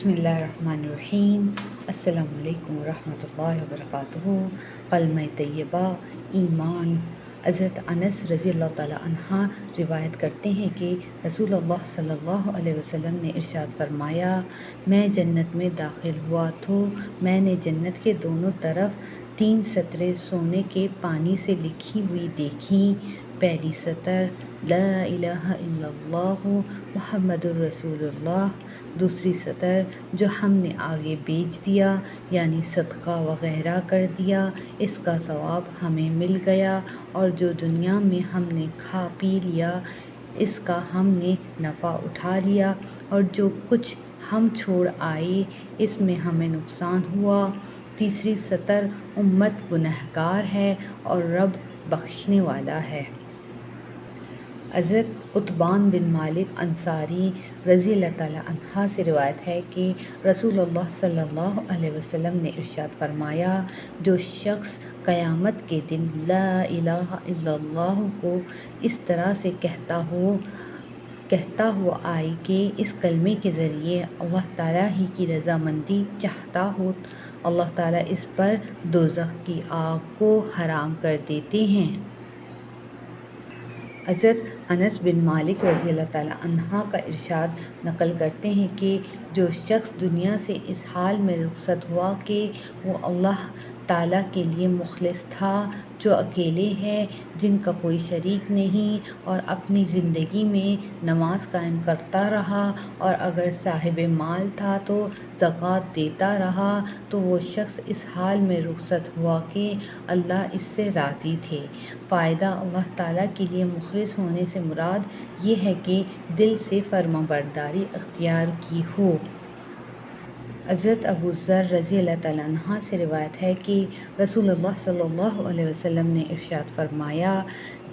بسم اللہ الرحمن الرحیم۔ السلام علیکم ورحمۃ اللہ وبرکاتہ۔ کلمہ طیبہ ایمان۔ حضرت انس رضی اللہ تعالیٰ عنہ روایت کرتے ہیں کہ رسول اللہ صلی اللہ علیہ وسلم نے ارشاد فرمایا، میں جنت میں داخل ہوا تو میں نے جنت کے دونوں طرف 3 سطریں سونے کے پانی سے لکھی ہوئی دیکھیں۔ پہلی سطر لا الہ الا اللہ محمد الرسول اللہ، دوسری سطر جو ہم نے آگے بیچ دیا یعنی صدقہ وغیرہ کر دیا اس کا ثواب ہمیں مل گیا، اور جو دنیا میں ہم نے کھا پی لیا اس کا ہم نے نفع اٹھا لیا، اور جو کچھ ہم چھوڑ آئے اس میں ہمیں نقصان ہوا۔ تیسری سطر امت گنہگار ہے اور رب بخشنے والا ہے۔ حضرت عتبان بن مالک انصاری رضی اللہ تعالیٰ عنہ سے روایت ہے کہ رسول اللہ صلی اللہ علیہ وسلم نے ارشاد فرمایا، جو شخص قیامت کے دن لا الہ الا اللہ کو اس طرح سے کہتا ہوا آئے کہ اس کلمے کے ذریعے اللہ تعالیٰ ہی کی رضامندی چاہتا ہو، اللہ تعالیٰ اس پر دوزخ کی آگ کو حرام کر دیتے ہیں۔ حضرت انس بن مالک رضی اللہ تعالیٰ عنہ کا ارشاد نقل کرتے ہیں کہ جو شخص دنیا سے اس حال میں رخصت ہوا کہ وہ اللہ تعالیٰ کے لیے مخلص تھا، جو اکیلے ہیں، جن کا کوئی شریک نہیں، اور اپنی زندگی میں نماز قائم کرتا رہا، اور اگر صاحب مال تھا تو زکوٰۃ دیتا رہا، تو وہ شخص اس حال میں رخصت ہوا کہ اللہ اس سے راضی تھے۔ فائدہ: اللہ تعالیٰ کے لیے مخلص ہونے سے مراد یہ ہے کہ دل سے فرمانبرداری اختیار کی ہو۔ حضرت ابو ذر رضی اللہ تعالیٰ عنہ سے روایت ہے کہ رسول اللہ صلی اللہ علیہ وسلم نے ارشاد فرمایا،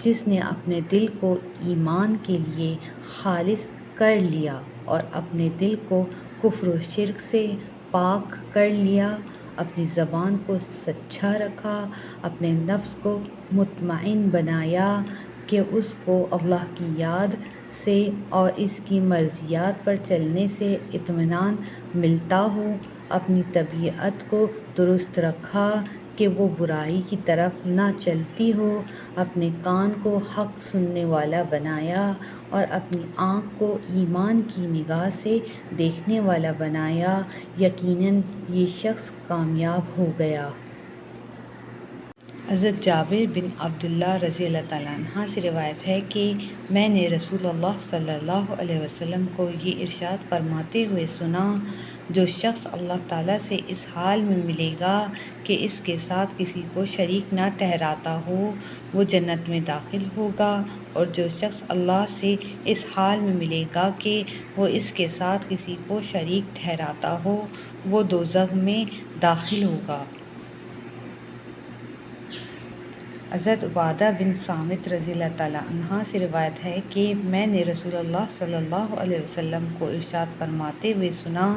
جس نے اپنے دل کو ایمان کے لیے خالص کر لیا اور اپنے دل کو کفر و شرک سے پاک کر لیا، اپنی زبان کو سچا رکھا، اپنے نفس کو مطمئن بنایا کہ اس کو اللہ کی یاد سے اور اس کی مرضیات پر چلنے سے اطمینان ملتا ہو، اپنی طبیعت کو درست رکھا کہ وہ برائی کی طرف نہ چلتی ہو، اپنے کان کو حق سننے والا بنایا اور اپنی آنکھ کو ایمان کی نگاہ سے دیکھنے والا بنایا، یقیناً یہ شخص کامیاب ہو گیا۔ حضرت جابر بن عبداللہ رضی اللہ تعالیٰ عنہ سے روایت ہے کہ میں نے رسول اللہ صلی اللہ علیہ وسلم کو یہ ارشاد فرماتے ہوئے سنا، جو شخص اللہ تعالیٰ سے اس حال میں ملے گا کہ اس کے ساتھ کسی کو شریک نہ ٹھہراتا ہو وہ جنت میں داخل ہوگا، اور جو شخص اللہ سے اس حال میں ملے گا کہ وہ اس کے ساتھ کسی کو شریک ٹھہراتا ہو وہ دوزخ میں داخل ہوگا۔ حضرت عبادہ بن صامت رضی اللہ تعالیٰ عنہ سے روایت ہے کہ میں نے رسول اللہ صلی اللہ علیہ وسلم کو ارشاد فرماتے ہوئے سنا،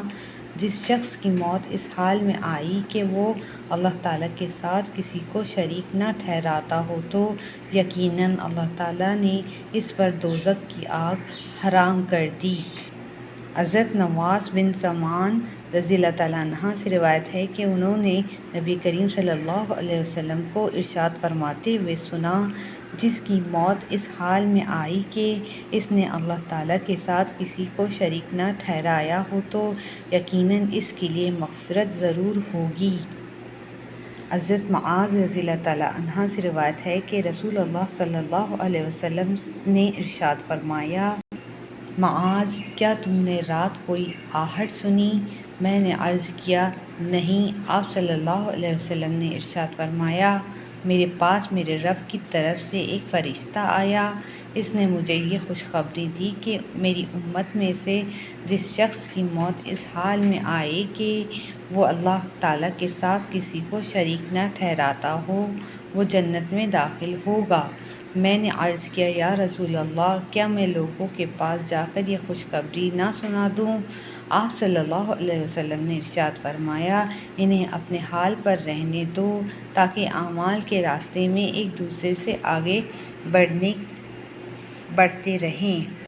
جس شخص کی موت اس حال میں آئی کہ وہ اللہ تعالیٰ کے ساتھ کسی کو شریک نہ ٹھہراتا ہو تو یقیناً اللہ تعالیٰ نے اس پر دوزخ کی آگ حرام کر دی۔ حضرت نواس بن سمعان رضی اللہ تعالیٰ عنہ سے روایت ہے کہ انہوں نے نبی کریم صلی اللہ علیہ وسلم کو ارشاد فرماتے ہوئے سنا، جس کی موت اس حال میں آئی کہ اس نے اللہ تعالیٰ کے ساتھ کسی کو شریک نہ ٹھہرایا ہو تو یقیناً اس کے لیے مغفرت ضرور ہوگی۔ حضرت معاذ رضی اللہ تعالیٰ عنہ سے روایت ہے کہ رسول اللہ صلی اللہ علیہ وسلم نے ارشاد فرمایا، معاذ کیا تم نے رات کوئی آہٹ سنی؟ میں نے عرض کیا نہیں۔ آپ صلی اللہ علیہ وسلم نے ارشاد فرمایا، میرے پاس میرے رب کی طرف سے ایک فرشتہ آیا، اس نے مجھے یہ خوشخبری دی کہ میری امت میں سے جس شخص کی موت اس حال میں آئے کہ وہ اللہ تعالیٰ کے ساتھ کسی کو شریک نہ ٹھہراتا ہو وہ جنت میں داخل ہوگا۔ میں نے عرض کیا یا رسول اللہ، کیا میں لوگوں کے پاس جا کر یہ خوشخبری نہ سنا دوں؟ آپ صلی اللہ علیہ وسلم نے ارشاد فرمایا، انہیں اپنے حال پر رہنے دو تاکہ اعمال کے راستے میں ایک دوسرے سے آگے بڑھتے رہیں۔